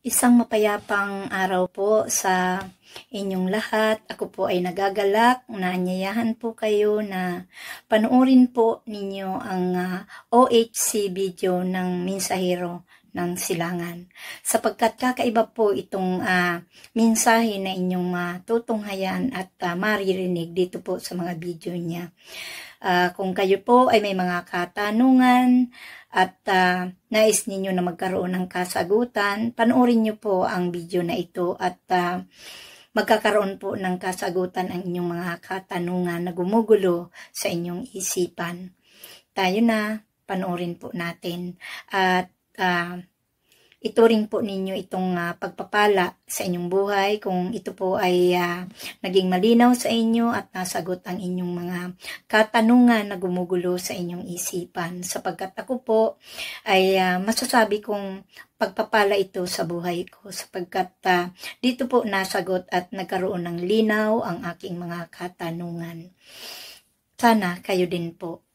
Isang mapayapang araw po sa inyong lahat. Ako po ay nagagalak na anyayahan po kayo na panoorin po ninyo ang OHC video ng Mensahero ng Silangan. Sapagkat kakaiba po itong mensahe na inyong matutunghayan at maririnig dito po sa mga video niya. Kung kayo po ay may mga katanungan at nais ninyo na magkaroon ng kasagutan, panoorin nyo po ang video na ito at magkakaroon po ng kasagutan ang inyong mga katanungan na gumugulo sa inyong isipan. Tayo na, panoorin po natin at ituring po ninyo itong pagpapala sa inyong buhay kung ito po ay naging malinaw sa inyo at nasagot ang inyong mga katanungan na gumugulo sa inyong isipan. Sapagkat ako po ay masasabi kong pagpapala ito sa buhay ko sapagkat dito po nasagot at nagkaroon ng linaw ang aking mga katanungan. Sana kayo din po.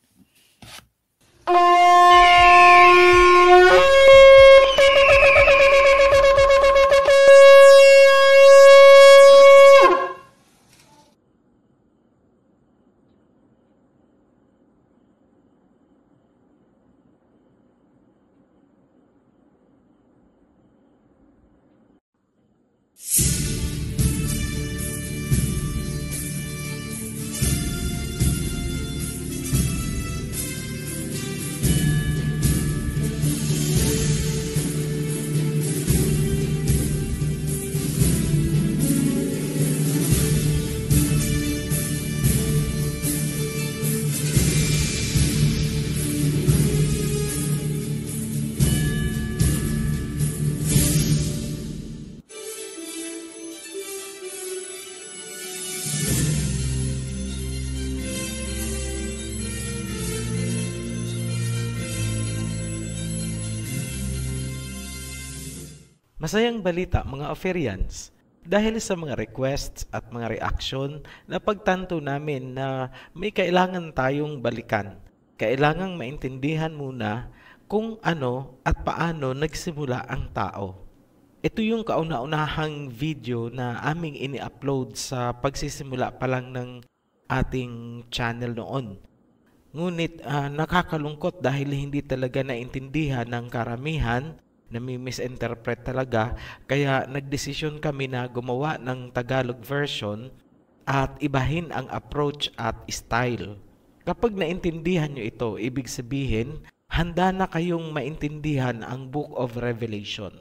Masayang balita mga Oferians, dahil sa mga requests at mga reaction na pagtanto namin na may kailangan tayong balikan. Kailangang maintindihan muna kung ano at paano nagsimula ang tao. Ito yung kauna-unahang video na aming ini-upload sa pagsisimula pa lang ng ating channel noon. Ngunit nakakalungkot dahil hindi talaga naintindihan ng karamihan, nami-misinterpret talaga, kaya nagdesisyon kami na gumawa ng Tagalog version at ibahin ang approach at style. Kapag naintindihan nyo ito, ibig sabihin, handa na kayong maintindihan ang Book of Revelation.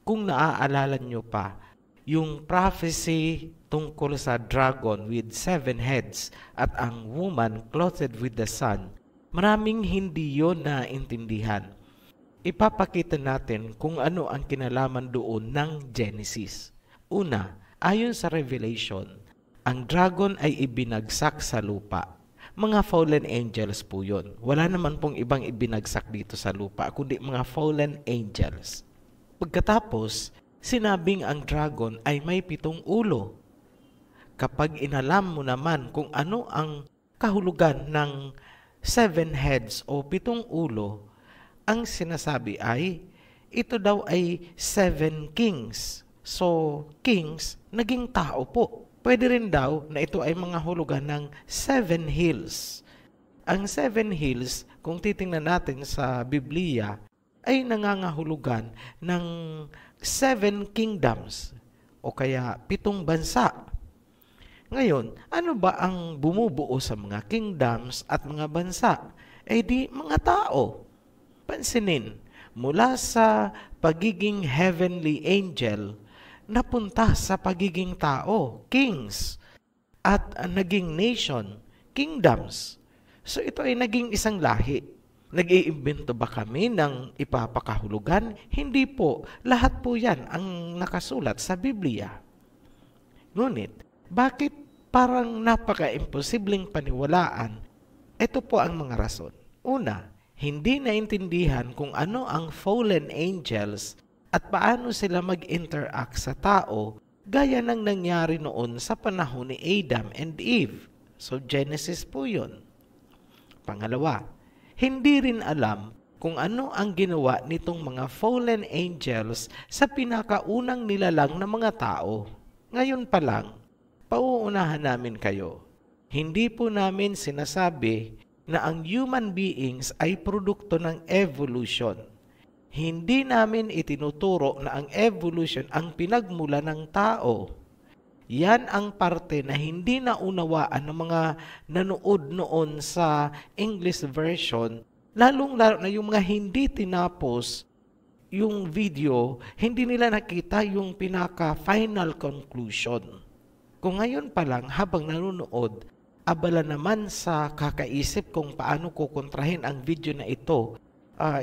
Kung naaalala nyo pa, yung prophecy tungkol sa dragon with 7 heads at ang woman clothed with the sun, maraming hindi yon naintindihan. Ipapakita natin kung ano ang kinalaman doon ng Genesis. Una, ayon sa Revelation, ang dragon ay ibinagsak sa lupa. Mga fallen angels po yun. Wala naman pong ibang ibinagsak dito sa lupa, kundi mga fallen angels. Pagkatapos, sinabing ang dragon ay may 7 ulo. Kapag inalam mo naman kung ano ang kahulugan ng 7 heads o 7 ulo, ang sinasabi ay, ito daw ay 7 kings. So, kings, naging tao po. Pwede rin daw na ito ay mga hulugan ng 7 hills. Ang 7 hills, kung titingnan natin sa Biblia, ay nangangahulugan ng 7 kingdoms o kaya 7 bansa. Ngayon, ano ba ang bumubuo sa mga kingdoms at mga bansa? Eh di, mga tao. Pansinin, mula sa pagiging heavenly angel, napunta sa pagiging tao, kings, at naging nation, kingdoms. So ito ay naging isang lahi. Nag-iimbento ba kami ng ipapakahulugan? Hindi po. Lahat po yan ang nakasulat sa Biblia. Ngunit, bakit parang napaka-imposibleng paniwalaan? Ito po ang mga rason. Una, hindi naintindihan kung ano ang fallen angels at paano sila mag-interact sa tao gaya ng nangyari noon sa panahon ni Adam and Eve. So Genesis po yun. Pangalawa, hindi rin alam kung ano ang ginawa nitong mga fallen angels sa pinakaunang nilalang ng mga tao. Ngayon pa lang, pauunahan namin kayo. Hindi po namin sinasabi na ang human beings ay produkto ng evolution. Hindi namin itinuturo na ang evolution ang pinagmula ng tao. Yan ang parte na hindi naunawaan ng mga nanood noon sa English version, lalong-lalo na yung mga hindi tinapos yung video, hindi nila nakita yung pinaka-final conclusion. Kung ngayon pa lang, habang nanonood, abala naman sa kakaisip kung paano kukontrahin ang video na ito,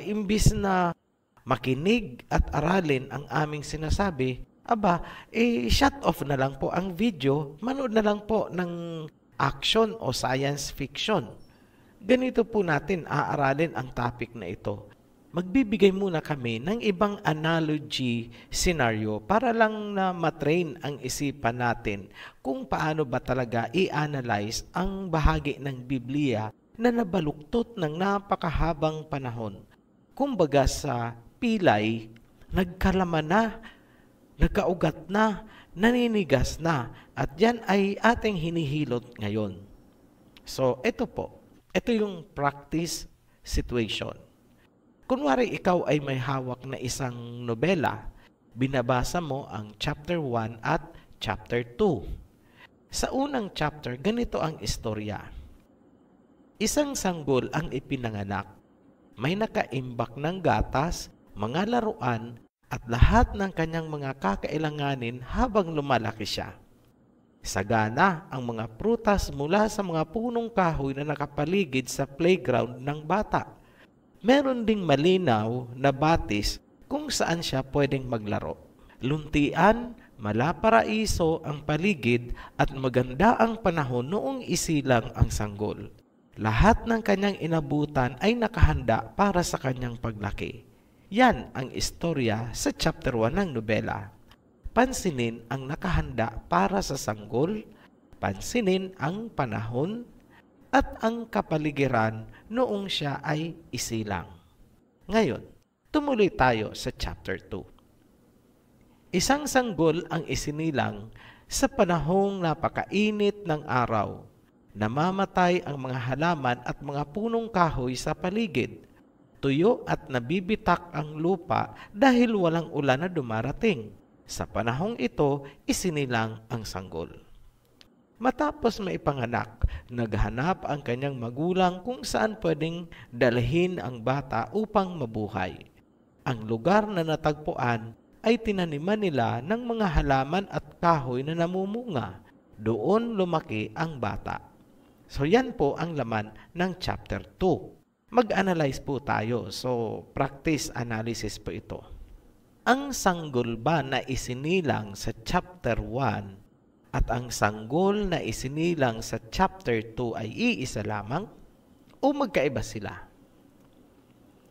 imbis na makinig at aralin ang aming sinasabi, shut off na lang po ang video, manood na lang po ng action o science fiction. Ganito po natin aaralin ang topic na ito. Magbibigay muna kami ng ibang analogy scenario para lang na matrain ang isipan natin kung paano ba talaga i-analyze ang bahagi ng Biblia na nabaluktot ng napakahabang panahon. Kumbaga sa pilay, nagkalaman na, nagkaugat na, naninigas na, at yan ay ating hinihilot ngayon. So, ito yung practice situation. Kunwari ikaw ay may hawak na isang nobela, binabasa mo ang chapter 1 at chapter 2. Sa unang chapter, ganito ang istorya. Isang sanggol ang ipinanganak. May nakaimbak ng gatas, mga laruan, at lahat ng kanyang mga kakailanganin habang lumalaki siya. Sagana ang mga prutas mula sa mga punong kahoy na nakapaligid sa playground ng bata. Meron ding malinaw na batis kung saan siya pwedeng maglaro. Luntian, malaparaiso ang paligid at maganda ang panahon noong isilang ang sanggol. Lahat ng kanyang inabutan ay nakahanda para sa kanyang paglaki. Yan ang istorya sa chapter 1 ng nobela. Pansinin ang nakahanda para sa sanggol, pansinin ang panahon, at ang kapaligiran noong siya ay isilang. Ngayon, tumuloy tayo sa chapter 2. Isang sanggol ang isinilang sa panahong napakainit ng araw. Namamatay ang mga halaman at mga punong kahoy sa paligid. Tuyo at nabibitak ang lupa dahil walang ulan na dumarating. Sa panahong ito, isinilang ang sanggol. Matapos maipanganak, naghanap ang kanyang magulang kung saan pwedeng dalhin ang bata upang mabuhay. Ang lugar na natagpuan ay tinaniman nila ng mga halaman at kahoy na namumunga. Doon lumaki ang bata. So yan po ang laman ng chapter 2. Mag-analyze po tayo. So practice analysis po ito. Ang sanggol ba na isinilang sa chapter 1 at ang sanggol na isinilang sa chapter 2 ay iisa lamang o magkaiba sila?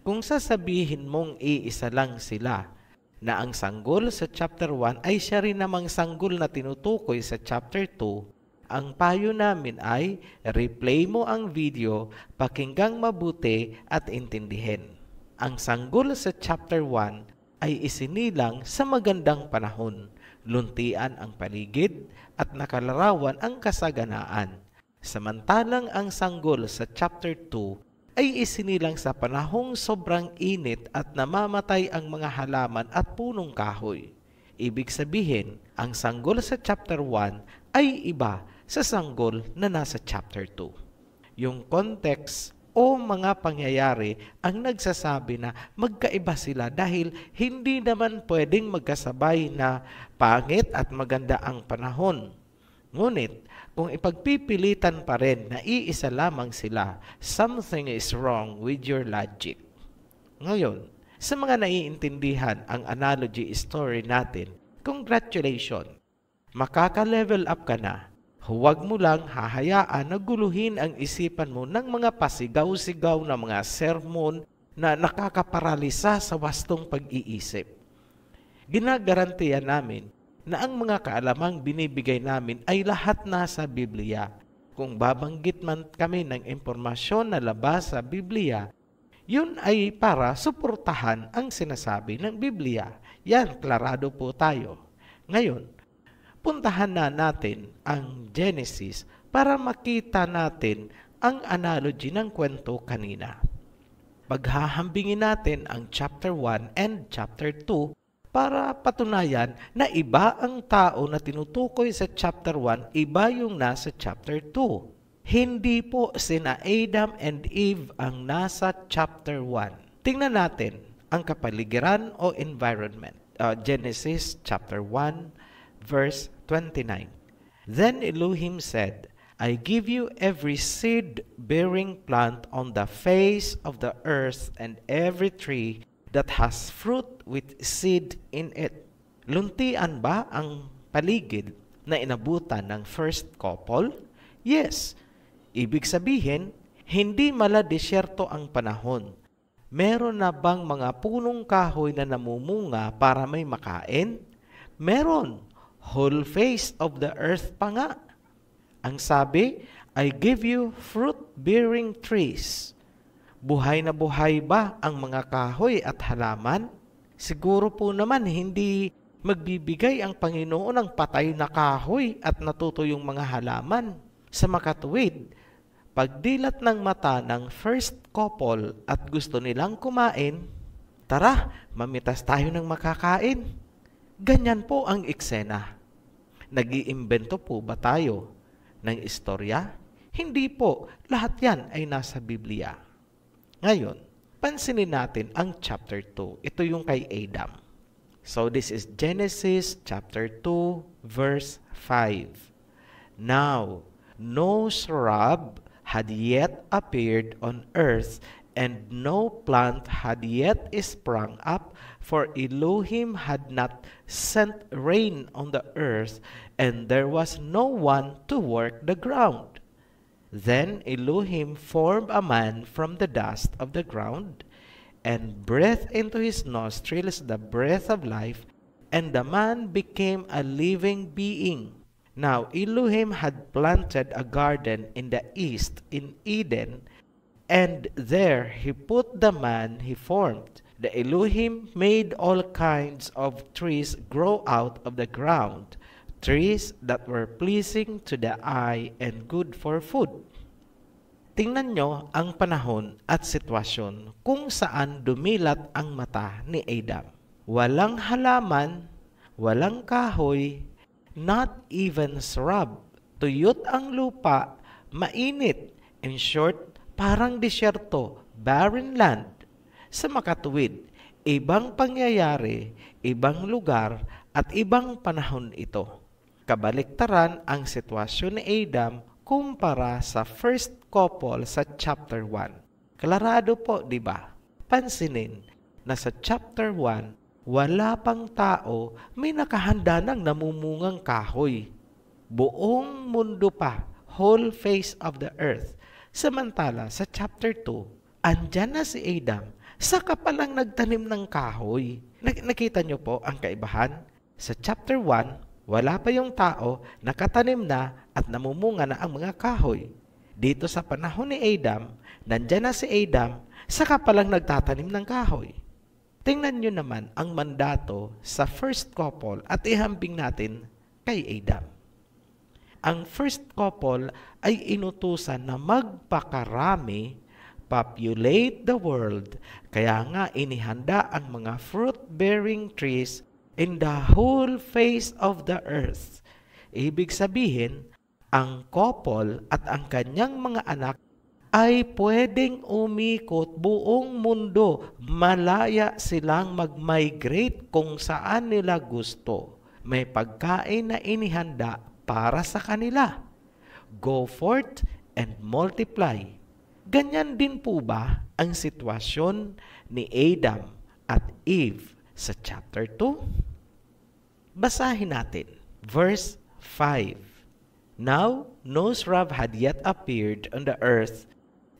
Kung sasabihin mong iisa lang sila, na ang sanggol sa chapter 1 ay siya rin namang sanggol na tinutukoy sa chapter 2, ang payo namin ay replay mo ang video, pakinggang mabuti at intindihin. Ang sanggol sa chapter 1 ay isinilang sa magandang panahon, luntian ang paligid at nakalarawan ang kasaganaan. Samantalang ang sanggol sa chapter 2 ay isinilang sa panahong sobrang init at namamatay ang mga halaman at punong kahoy. Ibig sabihin, ang sanggol sa chapter 1 ay iba sa sanggol na nasa chapter 2. Yung context o mga pangyayari ang nagsasabi na magkaiba sila dahil hindi naman pwedeng magkasabay na pangit at maganda ang panahon. Ngunit, kung ipagpipilitan pa rin na iisa lamang sila, something is wrong with your logic. Ngayon, sa mga naiintindihan ang analogy story natin, congratulations! Makaka-level up ka na. Huwag mo lang hahayaan na guluhin ang isipan mo ng mga pasigaw-sigaw na mga sermon na nakakaparalisa sa wastong pag-iisip. Ginagarantiya namin na ang mga kaalamang binibigay namin ay lahat nasa Biblia. Kung babanggit man kami ng impormasyon na labas sa Biblia, Yun ay para suportahan ang sinasabi ng Biblia. Yan, klarado po tayo. Ngayon, puntahan na natin ang Genesis para makita natin ang analogy ng kwento kanina. Paghahambingin natin ang chapter 1 and chapter 2 para patunayan na iba ang tao na tinutukoy sa chapter 1, iba yung nasa chapter 2. Hindi po sina Adam and Eve ang nasa chapter 1. Tingnan natin ang kapaligiran o environment. Genesis chapter 1 verse 29. Then Elohim said, I give you every seed-bearing plant on the face of the earth and every tree that has fruit with seed in it. Luntian ba ang paligid na inabutan ng first couple? Yes. Ibig sabihin, hindi mala-desyerto ang panahon. Meron na bang mga punong kahoy na namumunga para may makain? Meron. Whole face of the earth pa nga. Ang sabi, I give you fruit-bearing trees. Buhay na buhay ba ang mga kahoy at halaman? Siguro po naman hindi magbibigay ang Panginoon ng patay na kahoy at natutuyong mga halaman. Sa makatuwid, pagdilat ng mata ng first couple at gusto nilang kumain, tara, mamitas tayo ng makakain. Ganyan po ang eksena. Nag-iimbento po ba tayo ng istorya? Hindi po. Lahat yan ay nasa Biblia. Ngayon, pansinin natin ang chapter 2. Ito yung kay Adam. So this is Genesis chapter 2 verse 5. Now, no shrub had yet appeared on earth, and no plant had yet sprung up, for Elohim had not sent rain on the earth, and there was no one to work the ground. Then Elohim formed a man from the dust of the ground, and breathed into his nostrils the breath of life, and the man became a living being. Now Elohim had planted a garden in the east in Eden, and there he put the man he formed. The Elohim made all kinds of trees grow out of the ground, trees that were pleasing to the eye and good for food. Tingnan nyo ang panahon at sitwasyon kung saan dumilat ang mata ni Adam. Walang halaman, walang kahoy, not even shrub. Tuyot ang lupa, mainit. In short, parang disyerto, barren land. Sa makatuwid, ibang pangyayari, ibang lugar, at ibang panahon ito. Kabaliktaran ang sitwasyon ni Adam kumpara sa first couple sa chapter 1. Klarado po, di ba? Pansinin na sa chapter 1, wala pang tao, may nakahanda ng namumungang kahoy. Buong mundo pa, whole face of the earth. Samantala, sa chapter 2, andyan na si Adam, saka palang nagtanim ng kahoy. Nakita nyo po ang kaibahan? Sa chapter 1, wala pa yung tao, nakatanim na at namumunga na ang mga kahoy. Dito sa panahon ni Adam, nandyan na si Adam, saka palang nagtatanim ng kahoy. Tingnan nyo naman ang mandato sa first couple at ihambing natin kay Adam. Ang first couple ay inutusan na magpakarami, populate the world. Kaya nga inihanda ang mga fruit-bearing trees in the whole face of the earth. Ibig sabihin, ang couple at ang kanyang mga anak ay pwedeng umikot buong mundo. Malaya silang mag-migrate kung saan nila gusto. May pagkain na inihanda para sa kanila. Go forth and multiply. Ganyan din po ba ang sitwasyon ni Adam at Eve sa chapter 2? Basahin natin. Verse 5. Now, no shrub had yet appeared on the earth,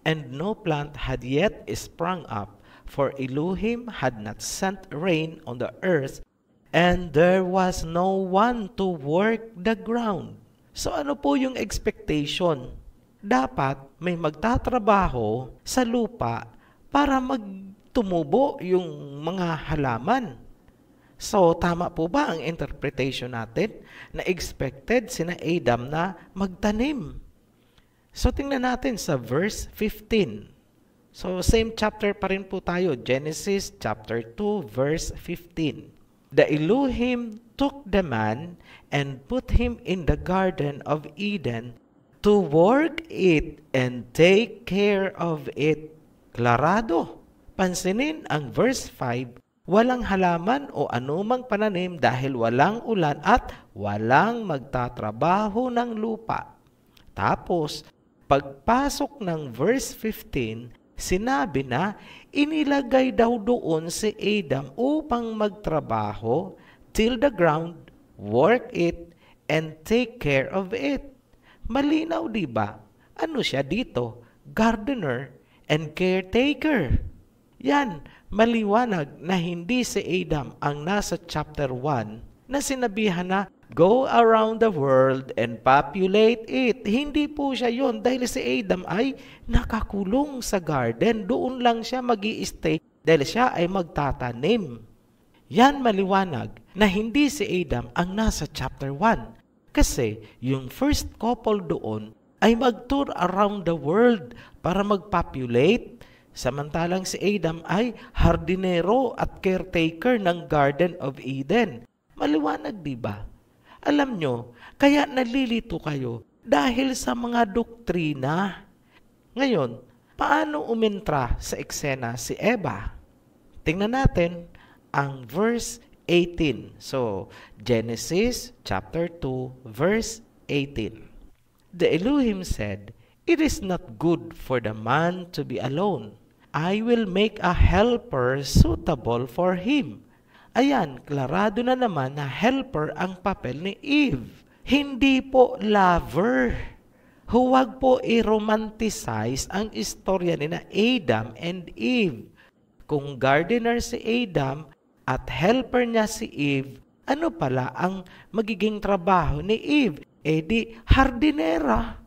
and no plant had yet sprung up, for Elohim had not sent rain on the earth, and there was no one to work the ground. So ano po yung expectation? Dapat may magtatrabaho sa lupa para magtumubo yung mga halaman. So, tama po ba ang interpretation natin na expected sina Adam na magtanim? So, tingnan natin sa verse 15. So, same chapter pa rin po tayo. Genesis chapter 2, verse 15. The Elohim took the man and put him in the garden of Eden to work it and take care of it. Klarado. Pansinin ang verse 5. Walang halaman o anumang pananim dahil walang ulan at walang magtatrabaho ng lupa. Tapos, pagpasok ng verse 15, sinabi na inilagay daw doon si Adam upang magtrabaho till the ground, work it, and take care of it. Malinaw, di ba? Ano siya dito? Gardener and caretaker. Yan, maliwanag na hindi si Adam ang nasa chapter 1 na sinabihan na go around the world and populate it. Hindi po siya yon dahil si Adam ay nakakulong sa garden. Doon lang siya mag-i-stay dahil siya ay magtatanim. Yan maliwanag na hindi si Adam ang nasa chapter 1 kasi yung first couple doon ay mag-tour around the world para mag-populate. Samantalang si Adam ay hardinero at caretaker ng Garden of Eden. Maliwanag, di ba? Alam nyo, kaya nalilito kayo dahil sa mga doktrina. Ngayon, paano umentra sa eksena si Eva? Tingnan natin ang verse 18. So, Genesis chapter 2, verse 18. The Elohim said, "It is not good for the man to be alone. I will make a helper suitable for him." Ayan, klarado na naman na helper ang papel ni Eve. Hindi po lover. Huwag po i-romanticize ang istorya ni na Adam and Eve. Kung gardener si Adam at helper niya si Eve, ano pala ang magiging trabaho ni Eve? Di hardinera.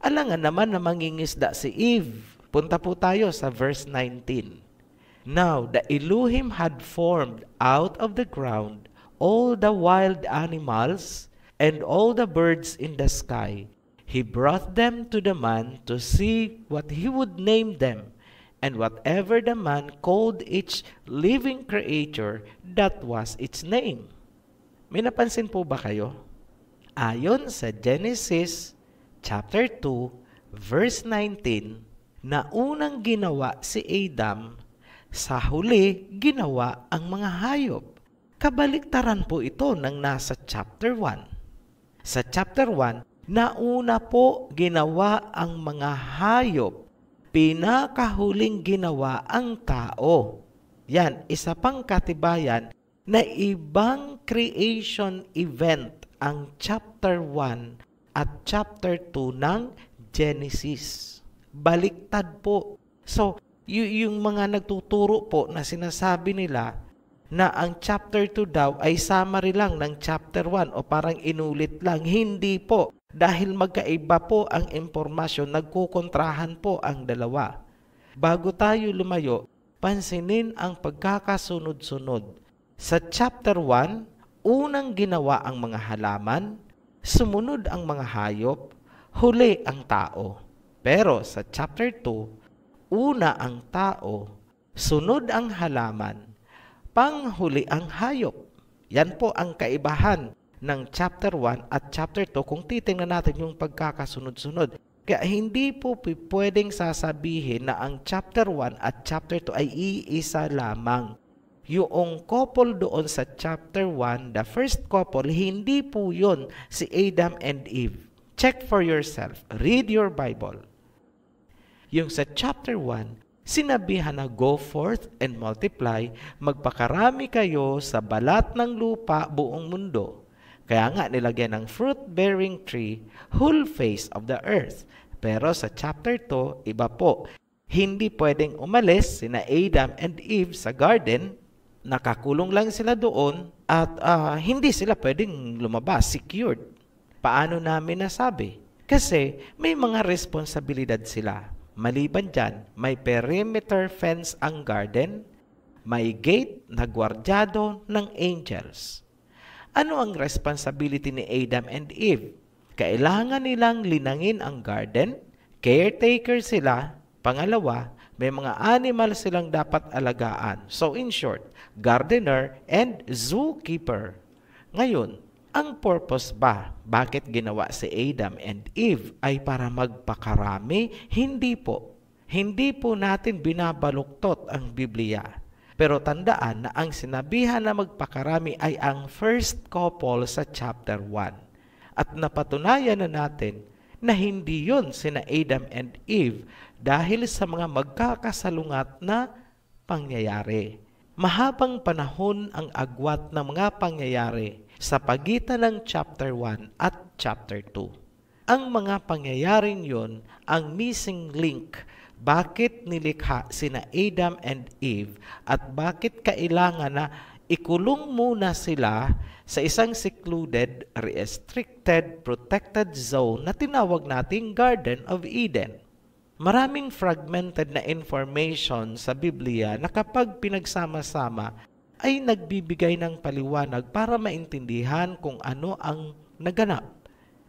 Alangan naman na mangingisda si Eve. Punta po tayo sa verse 19. Now, the Elohim had formed out of the ground all the wild animals and all the birds in the sky. He brought them to the man to see what he would name them. And whatever the man called each living creature, that was its name. May napansin po ba kayo? Ayon sa Genesis chapter 2, verse 19, na unang ginawa si Adam, sa huli ginawa ang mga hayop. Kabaliktaran po ito ng nasa chapter 1. Sa chapter 1, nauna po ginawa ang mga hayop. Pinakahuling ginawa ang tao. Yan, isa pang katibayan na ibang creation event ang chapter 1 at chapter 2 ng Genesis. Baliktad po. So, yung mga nagtuturo po na sinasabi nila na ang chapter 2 daw ay summary lang ng chapter 1 o parang inulit lang. Hindi po. Dahil magkaiba po ang impormasyon, nagkukontrahan po ang dalawa. Bago tayo lumayo, pansinin ang pagkakasunod-sunod. Sa chapter 1, unang ginawa ang mga halaman, sumunod ang mga hayop, huli ang tao. Pero sa chapter 2, una ang tao, sunod ang halaman, panghuli ang hayop. Yan po ang kaibahan ng chapter 1 at chapter 2 kung titingnan natin yung pagkakasunod-sunod. Kaya hindi po pwedeng sasabihin na ang chapter 1 at chapter 2 ay iisa lamang. Yung couple doon sa chapter 1, the first couple, hindi po yun si Adam and Eve. Check for yourself. Read your Bible. Yung sa chapter 1, sinabihan na go forth and multiply, magpakarami kayo sa balat ng lupa buong mundo. Kaya nga nilagyan ng fruit-bearing tree, whole face of the earth. Pero sa chapter 2, iba po. Hindi pwedeng umalis sina Adam and Eve sa garden, nakakulong lang sila doon at hindi sila pwedeng lumabas, secured. Paano namin nasabi? Kasi may mga responsibilidad sila. Maliban dyan, may perimeter fence ang garden, may gate na gwardyado ng angels. Ano ang responsibility ni Adam and Eve? Kailangan nilang linangin ang garden, caretaker sila, pangalawa, may mga animal silang dapat alagaan. So in short, gardener and zookeeper. Ngayon, ang purpose ba? Bakit ginawa si Adam and Eve ay para magpakarami? Hindi po. Hindi po natin binabaluktot ang Biblia. Pero tandaan na ang sinabihan na magpakarami ay ang first couple sa chapter 1. At napatunayan na natin na hindi yun sina Adam and Eve dahil sa mga magkakasalungat na pangyayari. Mahabang panahon ang agwat ng mga pangyayari sa pagitan ng chapter 1 at chapter 2. Ang mga pangyayaring yun ang missing link. Bakit nilikha sina Adam and Eve at bakit kailangan na ikulong muna sila sa isang secluded, restricted, protected zone na tinawag nating Garden of Eden. Maraming fragmented na information sa Biblia na kapag pinagsama-sama ay nagbibigay ng paliwanag para maintindihan kung ano ang naganap.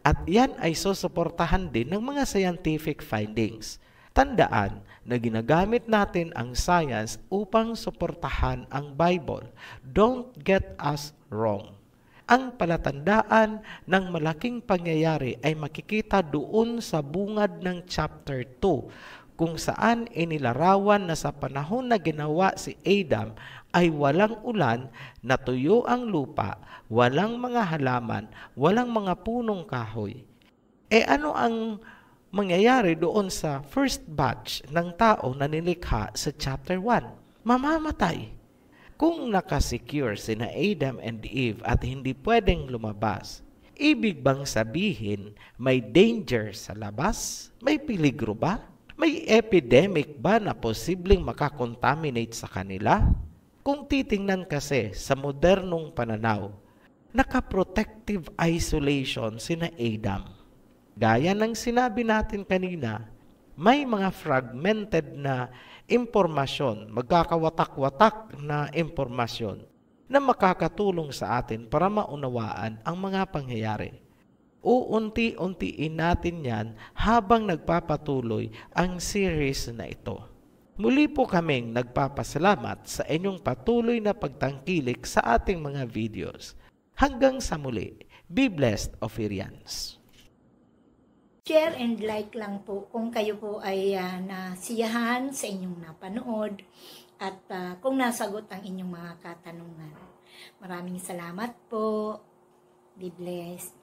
At yan ay susuportahan din ng mga scientific findings. Tandaan na ginagamit natin ang science upang suportahan ang Bible. Don't get us wrong. Ang palatandaan ng malaking pangyayari ay makikita doon sa bungad ng chapter 2, kung saan inilarawan na sa panahon na ginawa si Adam ay walang ulan, natuyo ang lupa, walang mga halaman, walang mga punong kahoy. Ano ang mangyayari doon sa first batch ng tao na nilikha sa chapter 1? Mamamatay. Kung nakasecure sina Adam and Eve at hindi pwedeng lumabas, ibig bang sabihin may danger sa labas? May peligro ba? May epidemic ba na posibleng makakontaminate sa kanila? Kung titingnan kasi sa modernong pananaw, naka-protective isolation sina Adam. Gaya ng sinabi natin kanina, may mga fragmented na impormasyon, magkakawatak-watak na impormasyon na makakatulong sa atin para maunawaan ang mga pangyayari. Uunti-untiin natin yan habang nagpapatuloy ang series na ito. Muli po kaming nagpapasalamat sa inyong patuloy na pagtangkilik sa ating mga videos. Hanggang sa muli, be blessed, Ophirians. Share and like lang po kung kayo po ay nasiyahan sa inyong napanood at kung nasagot ang inyong mga katanungan. Maraming salamat po. Be blessed.